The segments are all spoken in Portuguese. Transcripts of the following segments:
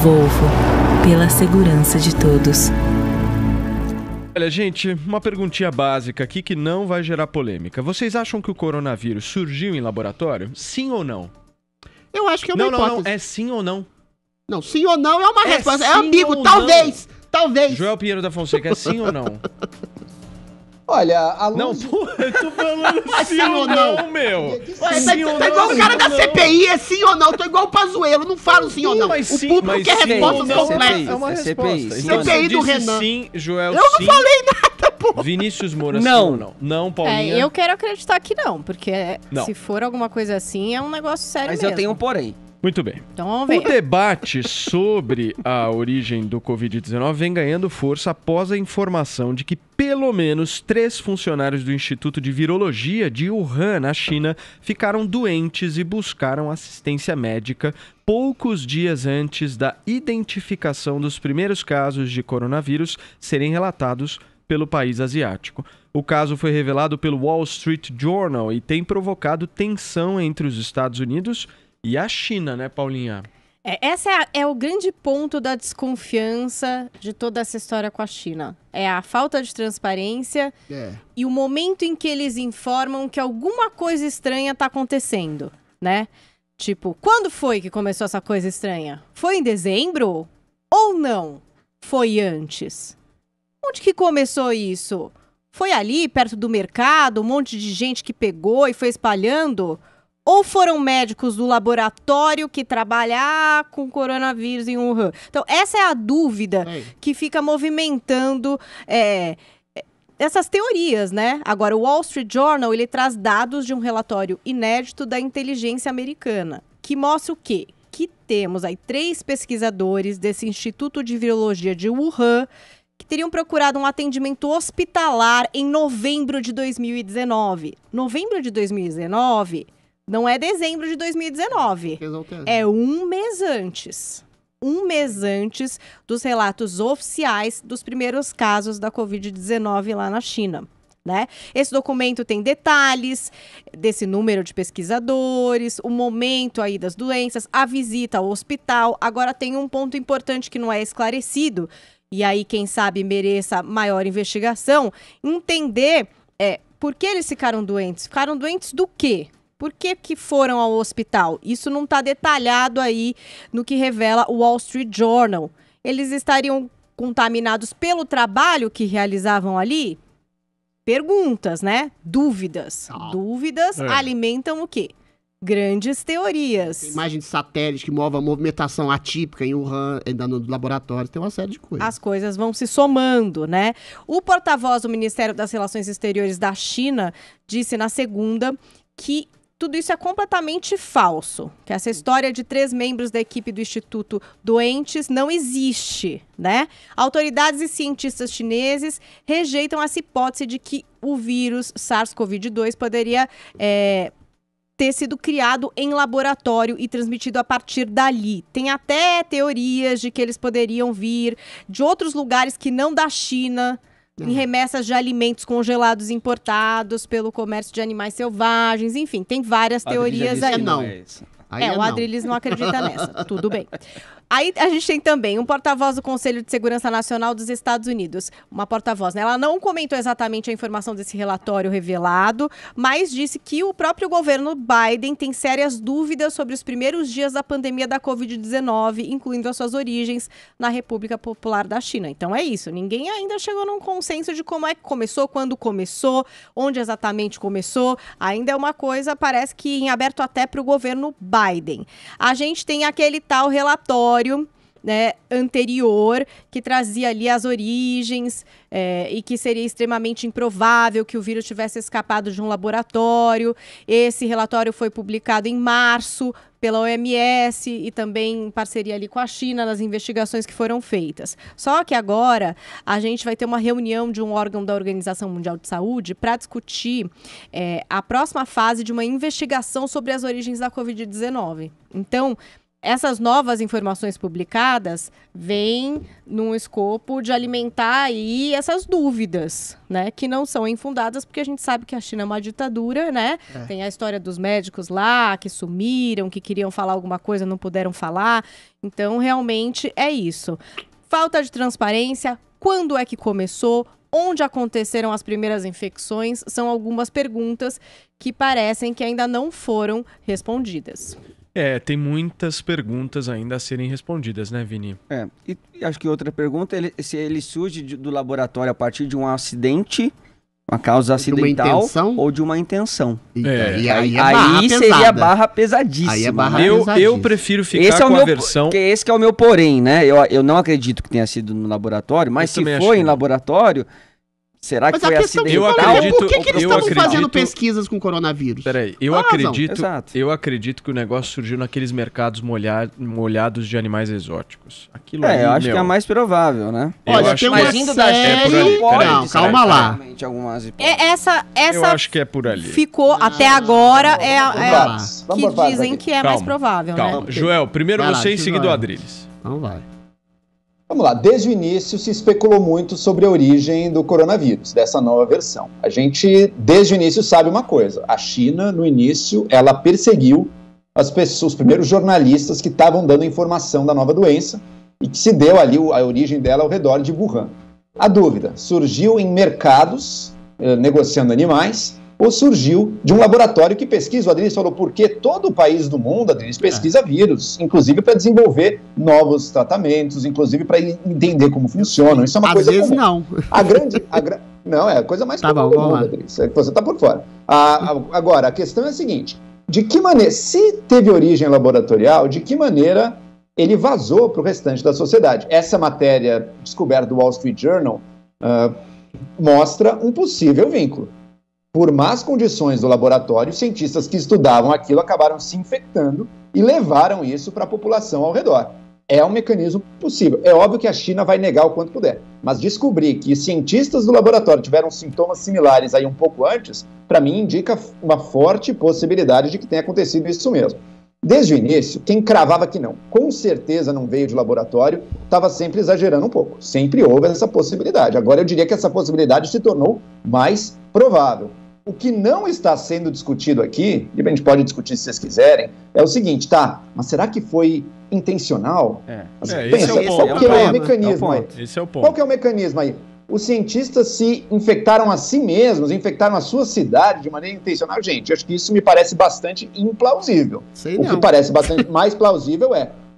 Volvo, pela segurança de todos. Olha, gente, uma perguntinha básica aqui que não vai gerar polêmica. Vocês acham que o coronavírus surgiu em laboratório? Sim ou não? Eu acho que é uma hipótese. Não, é sim ou não? Não, sim ou não é uma resposta. É sim ambíguo, ou talvez. não? Talvez. Joel Pinheiro da Fonseca, é sim ou não? Olha, a luz... Não, pô, eu tô falando sim ou não, meu. Ué, Sim ou tá igual não, o cara sim da ou não? CPI, é sim ou não? Tô igual o Pazuello, não falo sim ou não. Mas O sim, público mas quer sim respostas ou não complexas. é uma É resposta. CPI. Então, CPI você do disse Renan. sim, Joel, Eu não sim. falei nada, pô. Vinícius Moura, Não. sim ou não? Não, Paulinha? Eu quero acreditar que não, porque Não. se for alguma coisa assim, é um negócio sério Mas mesmo. eu tenho um porém. Muito bem. Então vamos O ver. debate sobre a origem do Covid-19 vem ganhando força após a informação de que pelo menos 3 funcionários do Instituto de Virologia de Wuhan, na China, ficaram doentes e buscaram assistência médica poucos dias antes da identificação dos primeiros casos de coronavírus serem relatados pelo país asiático. O caso foi revelado pelo Wall Street Journal e tem provocado tensão entre os Estados Unidos e a China, né, Paulinha? Esse é o grande ponto da desconfiança de toda essa história com a China. É a falta de transparência e o momento em que eles informam que alguma coisa estranha está acontecendo, né? Tipo, quando foi que começou essa coisa estranha? Foi em dezembro? Ou não? Foi antes? Onde que começou isso? Foi ali, perto do mercado, um monte de gente que pegou e foi espalhando? Ou foram médicos do laboratório que trabalham com coronavírus em Wuhan? Então, essa é a dúvida que fica movimentando essas teorias, né? Agora, o Wall Street Journal, ele traz dados de um relatório inédito da inteligência americana, que mostra o quê? Que temos aí 3 pesquisadores desse Instituto de Virologia de Wuhan que teriam procurado um atendimento hospitalar em novembro de 2019. Novembro de 2019... não é dezembro de 2019, é um mês antes. Um mês antes dos relatos oficiais dos primeiros casos da Covid-19 lá na China, né? Esse documento tem detalhes desse número de pesquisadores, o momento aí das doenças, a visita ao hospital. Agora tem um ponto importante que não é esclarecido, e aí quem sabe mereça maior investigação, entender por que eles ficaram doentes. Ficaram doentes do quê? Por que foram ao hospital? Isso não está detalhado aí no que revela o Wall Street Journal. Eles estariam contaminados pelo trabalho que realizavam ali? Perguntas, né? Dúvidas. Dúvidas alimentam o quê? Grandes teorias. Tem imagem de satélite que move a movimentação atípica em Wuhan, ainda no laboratório, tem uma série de coisas. As coisas vão se somando, né? O porta-voz do Ministério das Relações Exteriores da China disse na segunda que tudo isso é completamente falso, que essa história de 3 membros da equipe do Instituto doentes não existe, né? Autoridades e cientistas chineses rejeitam essa hipótese de que o vírus SARS-CoV-2 poderia ter sido criado em laboratório e transmitido a partir dali. Tem até teorias de que eles poderiam vir de outros lugares que não da China, em remessas de alimentos congelados importados pelo comércio de animais selvagens, enfim, tem várias teorias aí. O Adriles não acredita nessa, tudo bem. Aí a gente tem também um porta-voz do Conselho de Segurança Nacional dos Estados Unidos, uma porta-voz, né? Ela não comentou exatamente a informação desse relatório revelado, mas disse que o próprio governo Biden tem sérias dúvidas sobre os primeiros dias da pandemia da Covid-19, incluindo as suas origens na República Popular da China. Então é isso, ninguém ainda chegou num consenso de como é que começou, quando começou, onde exatamente começou. Ainda é uma coisa, parece que em aberto até para o governo Biden. A gente tem aquele tal relatório, né, anterior, que trazia ali as origens e que seria extremamente improvável que o vírus tivesse escapado de um laboratório. Esse relatório foi publicado em março pela OMS e também em parceria ali com a China nas investigações que foram feitas. Só que agora a gente vai ter uma reunião de um órgão da Organização Mundial de Saúde para discutir a próxima fase de uma investigação sobre as origens da Covid-19. Então, essas novas informações publicadas vêm num escopo de alimentar aí essas dúvidas, né? Que não são infundadas, porque a gente sabe que a China é uma ditadura, né? Tem a história dos médicos lá, que sumiram, que queriam falar alguma coisa, não puderam falar. Então, realmente, é isso. Falta de transparência. Quando é que começou? Onde aconteceram as primeiras infecções? São algumas perguntas que parecem que ainda não foram respondidas. Tem muitas perguntas ainda a serem respondidas, né, Vini? E acho que outra pergunta é se ele surge do laboratório a partir de um acidente, uma causa acidental ou de uma intenção. E aí seria barra pesadíssima. Aí é barra eu prefiro ficar com a versão... Esse que é o meu porém, né? Eu não acredito que tenha sido no laboratório, mas se foi em laboratório... Será que foi acidental? Por que eles estavam fazendo pesquisas com coronavírus? Peraí, eu acredito que o negócio surgiu naqueles mercados molhados de animais exóticos. Aquilo aí, eu acho que é mais provável, né? Olha, tem uma série... Não, calma lá. Eu acho que é por ali. Ficou, até agora, que dizem que é mais provável, né? Joel, primeiro você e em seguida o Adriles. Então vai. Vamos lá, desde o início se especulou muito sobre a origem do coronavírus, dessa nova versão. A gente, desde o início, sabe uma coisa. A China, no início, ela perseguiu os primeiros jornalistas que estavam dando informação da nova doença e que se deu ali a origem dela ao redor de Wuhan. A dúvida, surgiu em mercados, negociando animais, ou surgiu de um laboratório que pesquisa? O Adriles falou, porque todo o país do mundo, Adriles, pesquisa vírus, inclusive para desenvolver novos tratamentos, inclusive para entender como funcionam. Isso é uma coisa comum. Às vezes não. Não, é a coisa mais comum do mundo, Adriles. Você está por fora. Agora, a questão é a seguinte, de que maneira, se teve origem laboratorial, de que maneira ele vazou para o restante da sociedade? Essa matéria descoberta do Wall Street Journal mostra um possível vínculo. Por más condições do laboratório, cientistas que estudavam aquilo acabaram se infectando e levaram isso para a população ao redor. É um mecanismo possível. É óbvio que a China vai negar o quanto puder, mas descobrir que cientistas do laboratório tiveram sintomas similares aí um pouco antes, para mim indica uma forte possibilidade de que tenha acontecido isso mesmo. Desde o início, quem cravava que não, com certeza não veio de laboratório, estava sempre exagerando um pouco. Sempre houve essa possibilidade. Agora eu diria que essa possibilidade se tornou mais provável. O que não está sendo discutido aqui, e a gente pode discutir se vocês quiserem, é o seguinte, mas será que foi intencional? Pensa, qual que é o mecanismo aí? Esse é o ponto. Qual que é o mecanismo aí? Os cientistas se infectaram a si mesmos, infectaram a sua cidade de maneira intencional. Gente, acho que isso me parece bastante implausível. O que parece bastante mais plausível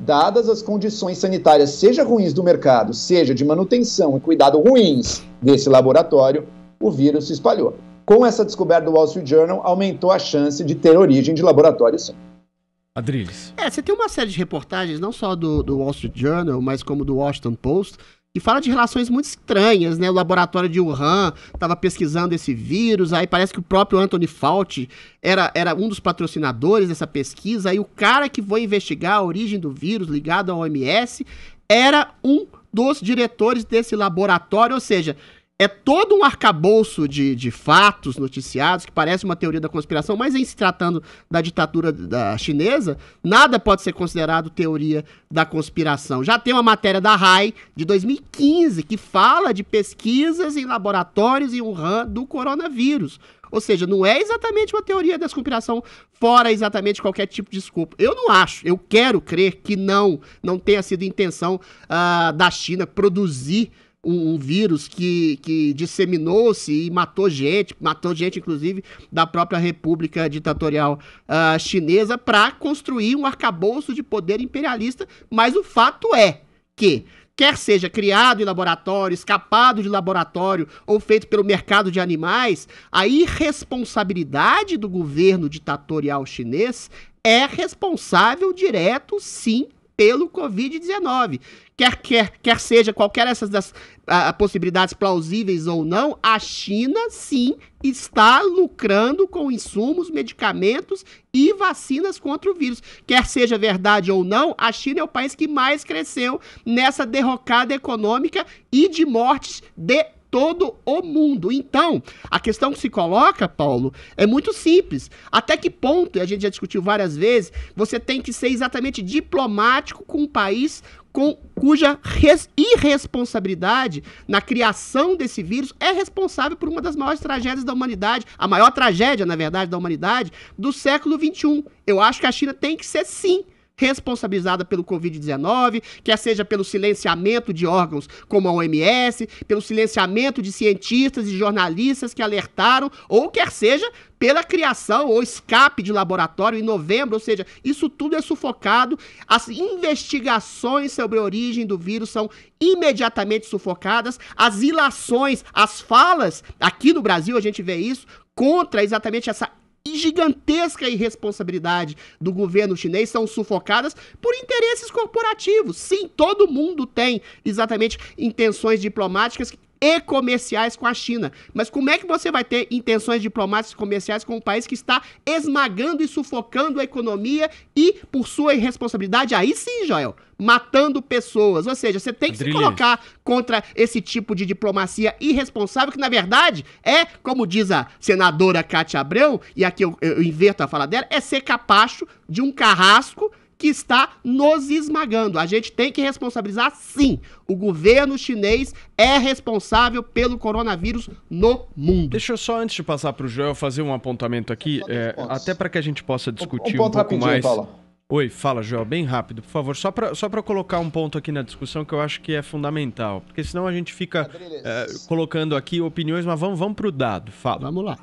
dadas as condições sanitárias, seja ruins do mercado, seja de manutenção e cuidado ruins desse laboratório, o vírus se espalhou. Com essa descoberta do Wall Street Journal, aumentou a chance de ter origem de laboratório, sim. Adriles. Você tem uma série de reportagens, não só do Wall Street Journal, mas como do Washington Post, que fala de relações muito estranhas, né? O laboratório de Wuhan estava pesquisando esse vírus, aí parece que o próprio Anthony Fauci era um dos patrocinadores dessa pesquisa, aí o cara que foi investigar a origem do vírus ligado ao OMS era um dos diretores desse laboratório, ou seja... É todo um arcabouço de fatos noticiados que parece uma teoria da conspiração, mas em se tratando da ditadura chinesa, nada pode ser considerado teoria da conspiração. Já tem uma matéria da RAI de 2015 que fala de pesquisas em laboratórios em Wuhan do coronavírus. Ou seja, não é exatamente uma teoria da conspiração fora exatamente qualquer tipo de desculpa. Eu não acho, eu quero crer que não tenha sido intenção da China produzir um vírus que disseminou-se e matou gente inclusive da própria República Ditatorial Chinesa para construir um arcabouço de poder imperialista, mas o fato é que quer seja criado em laboratório, escapado de laboratório ou feito pelo mercado de animais, a irresponsabilidade do governo ditatorial chinês é responsável direto, sim, pelo Covid-19. Quer seja qualquer dessas das possibilidades plausíveis ou não, a China, sim, está lucrando com insumos, medicamentos e vacinas contra o vírus. Quer seja verdade ou não, a China é o país que mais cresceu nessa derrocada econômica e de mortes de todo o mundo. Então, a questão que se coloca, Paulo, é muito simples. Até que ponto, e a gente já discutiu várias vezes, você tem que ser exatamente diplomático com um país cuja irresponsabilidade na criação desse vírus é responsável por uma das maiores tragédias da humanidade, a maior tragédia, na verdade, da humanidade, do século XXI. Eu acho que a China tem que ser, sim, responsabilizada pelo Covid-19, quer seja pelo silenciamento de órgãos como a OMS, pelo silenciamento de cientistas e jornalistas que alertaram, ou quer seja pela criação ou escape de laboratório em novembro, ou seja, isso tudo é sufocado, as investigações sobre a origem do vírus são imediatamente sufocadas, as ilações, as falas, aqui no Brasil a gente vê isso, contra exatamente essa gigantesca irresponsabilidade do governo chinês são sufocadas por interesses corporativos. Sim, todo mundo tem exatamente intenções diplomáticas e comerciais com a China. Mas como é que você vai ter intenções diplomáticas e comerciais com um país que está esmagando e sufocando a economia e, por sua irresponsabilidade, aí sim, Joel, matando pessoas? Ou seja, você tem que se colocar contra esse tipo de diplomacia irresponsável, que na verdade é, como diz a senadora Cátia Abreu, e aqui eu inverto a fala dela, é ser capacho de um carrasco que está nos esmagando. A gente tem que responsabilizar, sim. O governo chinês é responsável pelo coronavírus no mundo. Deixa eu só, antes de passar para o Joel, fazer um apontamento aqui, até para que a gente possa discutir um pouco mais. Paulo. Oi, fala, Joel, bem rápido, por favor. Só para colocar um ponto aqui na discussão que eu acho que é fundamental, porque senão a gente fica colocando aqui opiniões, mas vamos para o dado. Fala. Vamos lá.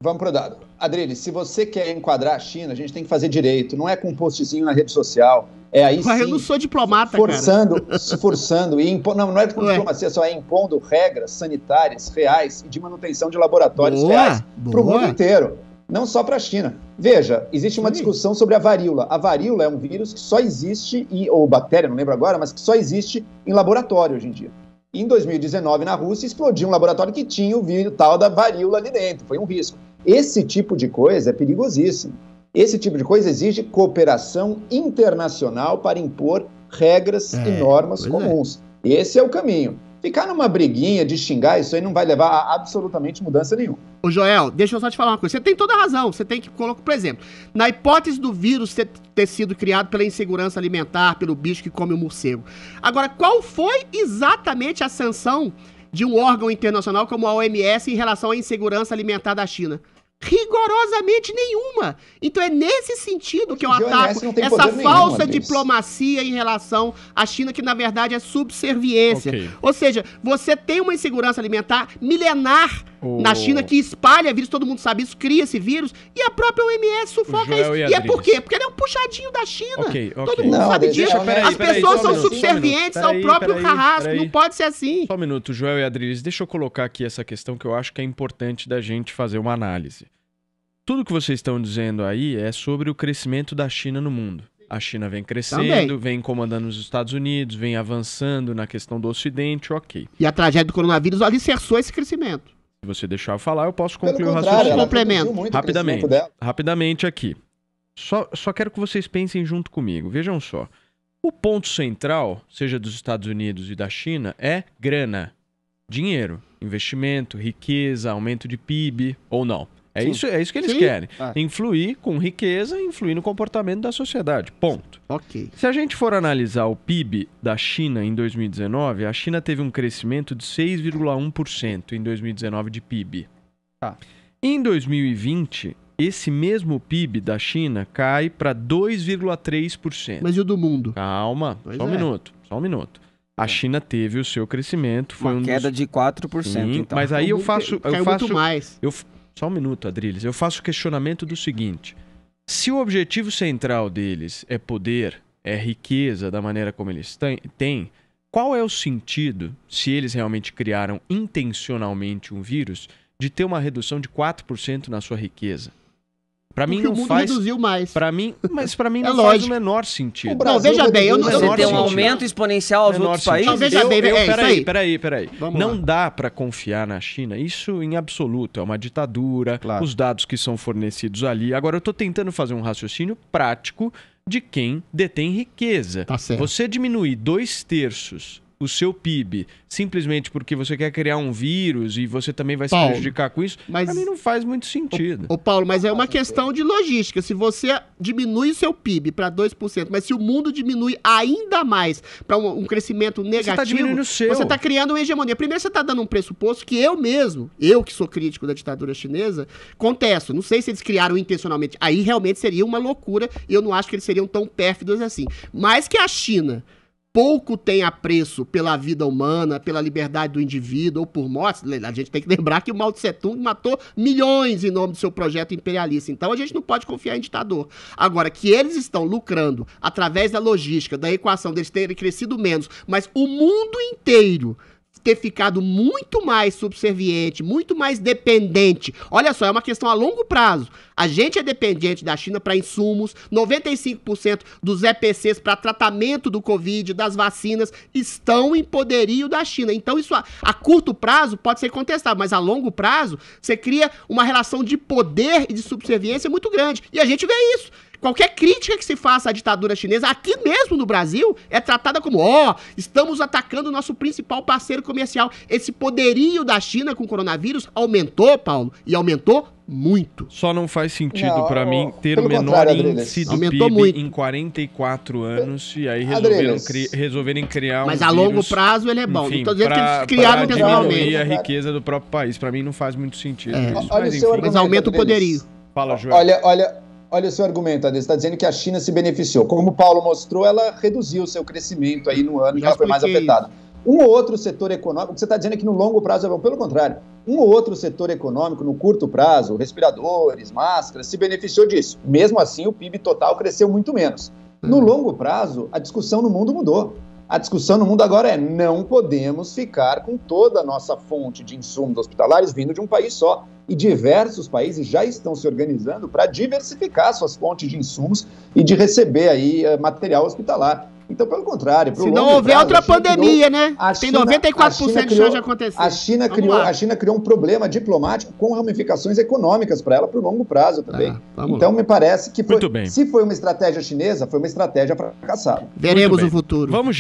Vamos pro dado. Adriles, se você quer enquadrar a China, a gente tem que fazer direito. Não é com um postzinho na rede social. É aí sim. Eu não sou diplomata, forçando e impondo. Não é com diplomacia, só é impondo regras sanitárias reais e de manutenção de laboratórios reais para o mundo inteiro. Não só para a China. Veja, existe uma discussão sobre a varíola. A varíola é um vírus que só existe, ou bactéria, não lembro agora, mas que só existe em laboratório hoje em dia. Em 2019, na Rússia, explodiu um laboratório que tinha o vírus tal da varíola ali dentro. Foi um risco. Esse tipo de coisa é perigosíssimo. Esse tipo de coisa exige cooperação internacional para impor regras e normas comuns. Esse é o caminho. Ficar numa briguinha de xingar, isso aí não vai levar a absolutamente mudança nenhuma. Ô Joel, deixa eu só te falar uma coisa. Você tem toda a razão. Você tem que colocar, por exemplo, na hipótese do vírus ter sido criado pela insegurança alimentar, pelo bicho que come o morcego. Agora, qual foi exatamente a sanção de um órgão internacional como a OMS em relação à insegurança alimentar da China? Rigorosamente nenhuma. Então é nesse sentido que eu ataco essa falsa diplomacia em relação à China, que na verdade é subserviência. Ou seja, você tem uma insegurança alimentar milenar na China que espalha vírus, todo mundo sabe isso, cria esse vírus, e a própria OMS sufoca isso. E é por quê? Porque ele é um puxadinho da China. Todo mundo sabe disso. As pessoas são subservientes ao próprio carrasco, não pode ser assim. Só um minuto, Joel e Adriles, deixa eu colocar aqui essa questão que eu acho que é importante da gente fazer uma análise. Tudo que vocês estão dizendo aí é sobre o crescimento da China no mundo. A China vem crescendo, vem comandando os Estados Unidos, vem avançando na questão do Ocidente, ok. E a tragédia do coronavírus alicerçou esse crescimento. Se você deixar eu falar, eu posso concluir o raciocínio. Complemento. Rapidamente aqui. Só quero que vocês pensem junto comigo. Vejam só. O ponto central, seja dos Estados Unidos e da China, é grana, dinheiro, investimento, riqueza, aumento de PIB ou não. É isso que eles querem. Influir com riqueza e influir no comportamento da sociedade. Ponto. Se a gente for analisar o PIB da China em 2019, a China teve um crescimento de 6,1% em 2019 de PIB. Em 2020, esse mesmo PIB da China cai para 2,3%. Mas e o do mundo? Calma, só um minuto. A China teve o seu crescimento. Foi uma queda de 4%. Sim, então. Mas aí eu faço muito mais. Só um minuto, Adriles. Eu faço o questionamento do seguinte. Se o objetivo central deles é poder, é riqueza da maneira como eles têm, qual é o sentido, se eles realmente criaram intencionalmente um vírus, de ter uma redução de 4% na sua riqueza? Para mim não faz. Reduziu mais. Mas para mim não faz o menor sentido. Não, veja bem, eu não Você tem um aumento exponencial aos outros países. Não, veja bem, peraí. Não dá para confiar na China. Isso em absoluto é uma ditadura. Os dados que são fornecidos ali. Agora eu tô tentando fazer um raciocínio prático de quem detém riqueza. Tá certo. Você diminuir 2/3 o seu PIB simplesmente porque você quer criar um vírus e você também vai se prejudicar com isso, pra mim não faz muito sentido. Ô Paulo, mas é uma questão de logística. Se você diminui o seu PIB para 2%, mas se o mundo diminui ainda mais para um crescimento negativo, você está criando uma hegemonia. Primeiro, você está dando um pressuposto que eu que sou crítico da ditadura chinesa, contesto. Não sei se eles criaram intencionalmente. Aí realmente seria uma loucura e eu não acho que eles seriam tão pérfidos assim. Mas que a China pouco tem apreço pela vida humana, pela liberdade do indivíduo ou por morte, a gente tem que lembrar que o Mao Tse Tung matou milhões em nome do seu projeto imperialista. Então a gente não pode confiar em ditador. Agora, que eles estão lucrando através da logística, da equação deles terem crescido menos, mas o mundo inteiro ter ficado muito mais subserviente, muito mais dependente. Olha só, é uma questão a longo prazo. A gente é dependente da China para insumos, 95% dos EPCs para tratamento do Covid, das vacinas, estão em poderio da China. Então isso a curto prazo pode ser contestado, mas a longo prazo você cria uma relação de poder e de subserviência muito grande. E a gente vê isso. Qualquer crítica que se faça à ditadura chinesa, aqui mesmo no Brasil, é tratada como, estamos atacando o nosso principal parceiro comercial. Esse poderio da China com o coronavírus aumentou, Paulo, e aumentou muito. Só não faz sentido para mim ter o menor índice do PIB muito. Em 44 anos e aí resolverem criar Mas a longo prazo ele é bom. Enfim, não tô dizendo que eles criaram intencionalmente. A riqueza do próprio país. Para mim não faz muito sentido isso. Mas aumenta o poderio. Fala, Joel. Olha o seu argumento, Adê. Você está dizendo que a China se beneficiou. Como o Paulo mostrou, ela reduziu o seu crescimento aí no ano que ela foi mais afetada. Um ou outro setor econômico, o que você está dizendo é que no longo prazo é bom. Pelo contrário, um ou outro setor econômico no curto prazo, respiradores, máscaras, se beneficiou disso. Mesmo assim, o PIB total cresceu muito menos. No longo prazo, a discussão no mundo mudou. A discussão no mundo agora é: não podemos ficar com toda a nossa fonte de insumos hospitalares vindo de um país só. E diversos países já estão se organizando para diversificar suas fontes de insumos e de receber aí material hospitalar. Então, pelo contrário... Se não houver outra pandemia, né? Tem 94% de chance de acontecer. A China criou um problema diplomático com ramificações econômicas para ela para o longo prazo também. Então, me parece que se foi uma estratégia chinesa, foi uma estratégia fracassada. Veremos o futuro. Vamos